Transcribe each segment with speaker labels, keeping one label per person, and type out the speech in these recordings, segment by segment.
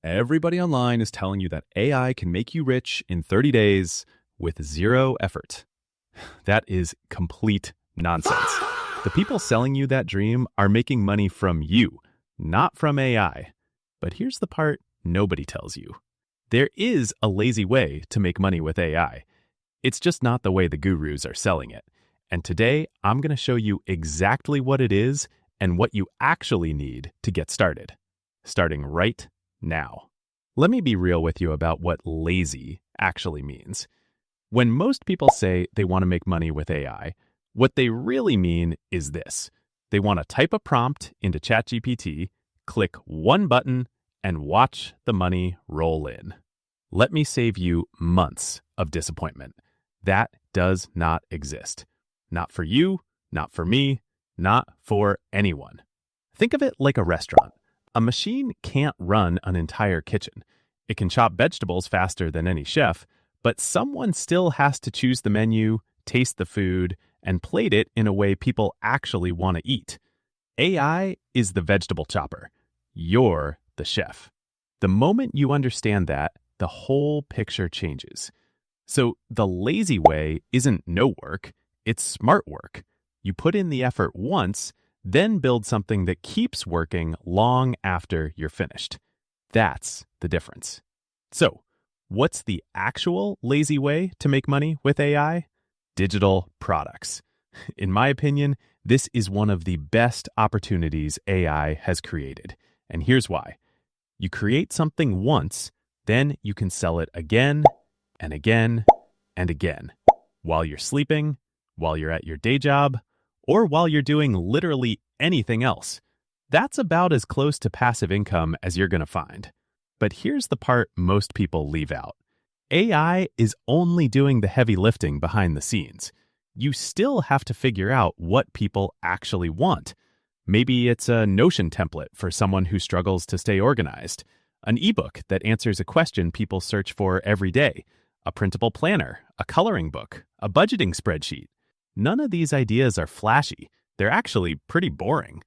Speaker 1: Everybody online is telling you that AI can make you rich in 30 days with zero effort. That is complete nonsense. The people selling you that dream are making money from you, not from AI. But here's the part nobody tells you. There is a lazy way to make money with AI. It's just not the way the gurus are selling it. And today, I'm going to show you exactly what it is and what you actually need to get started. Starting right now. Let me be real with you about what lazy actually means. When most people say they want to make money with AI, what they really mean is this. They want to type a prompt into ChatGPT, click one button, and watch the money roll in. Let me save you months of disappointment. That does not exist. Not for you, not for me, not for anyone. Think of it like a restaurant. A machine can't run an entire kitchen. It can chop vegetables faster than any chef, but someone still has to choose the menu, taste the food, and plate it in a way people actually want to eat. AI is the vegetable chopper. You're the chef. The moment you understand that, the whole picture changes. So the lazy way isn't no work, it's smart work. You put in the effort once, then build something that keeps working long after you're finished. That's the difference. So, what's the actual lazy way to make money with AI? Digital products. In my opinion, this is one of the best opportunities AI has created. And here's why. You create something once, then you can sell it again and again and again. While you're sleeping, while you're at your day job, or while you're doing literally anything else. That's about as close to passive income as you're going to find. But here's the part most people leave out. AI is only doing the heavy lifting behind the scenes. You still have to figure out what people actually want. Maybe it's a Notion template for someone who struggles to stay organized, an ebook that answers a question people search for every day, a printable planner, a coloring book, a budgeting spreadsheet. None of these ideas are flashy. They're actually pretty boring.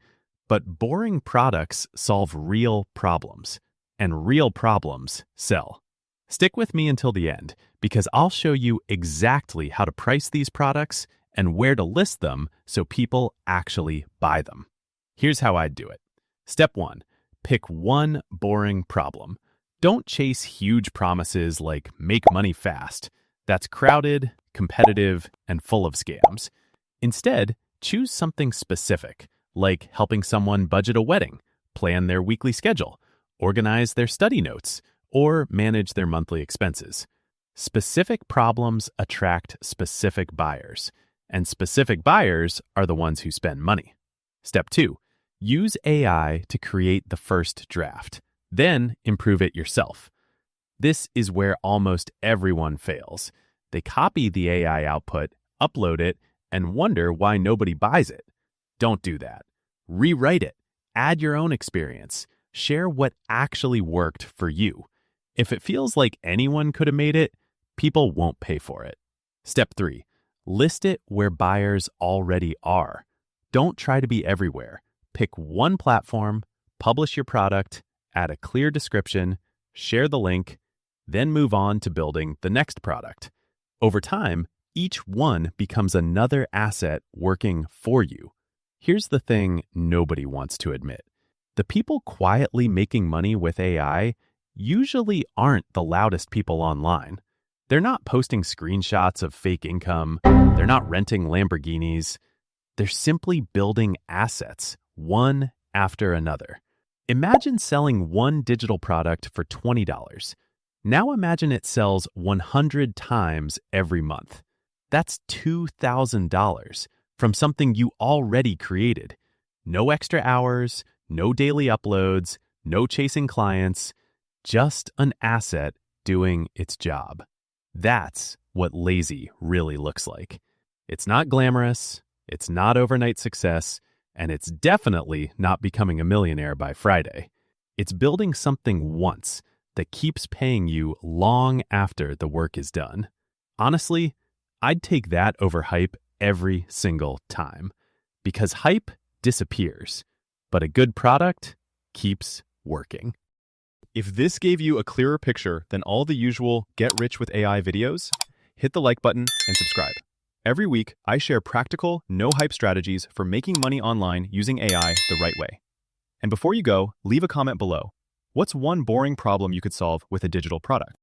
Speaker 1: But boring products solve real problems, and real problems sell. Stick with me until the end, because I'll show you exactly how to price these products and where to list them so people actually buy them. Here's how I'd do it. Step 1. Pick one boring problem. Don't chase huge promises like make money fast. That's crowded, competitive, and full of scams. Instead, choose something specific, like helping someone budget a wedding, plan their weekly schedule, organize their study notes, or manage their monthly expenses. Specific problems attract specific buyers, and specific buyers are the ones who spend money. Step 2. Use AI to create the first draft, then improve it yourself. This is where almost everyone fails. They copy the AI output, upload it, and wonder why nobody buys it. Don't do that. Rewrite it. Add your own experience. Share what actually worked for you. If it feels like anyone could have made it, people won't pay for it. Step 3. List it where buyers already are. Don't try to be everywhere. Pick one platform, publish your product, add a clear description, share the link, then move on to building the next product. Over time, each one becomes another asset working for you. Here's the thing nobody wants to admit. The people quietly making money with AI usually aren't the loudest people online. They're not posting screenshots of fake income. They're not renting Lamborghinis. They're simply building assets, one after another. Imagine selling one digital product for $20. Now imagine it sells 100 times every month. That's $2,000 from something you already created. No extra hours, no daily uploads, no chasing clients, just an asset doing its job. That's what lazy really looks like. It's not glamorous, it's not overnight success, and it's definitely not becoming a millionaire by Friday. It's building something once that keeps paying you long after the work is done. Honestly, I'd take that over hype every single time, because hype disappears, but a good product keeps working. If this gave you a clearer picture than all the usual get rich with AI videos, hit the like button and subscribe. Every week, I share practical, no-hype strategies for making money online using AI the right way. And before you go, leave a comment below. What's one boring problem you could solve with a digital product?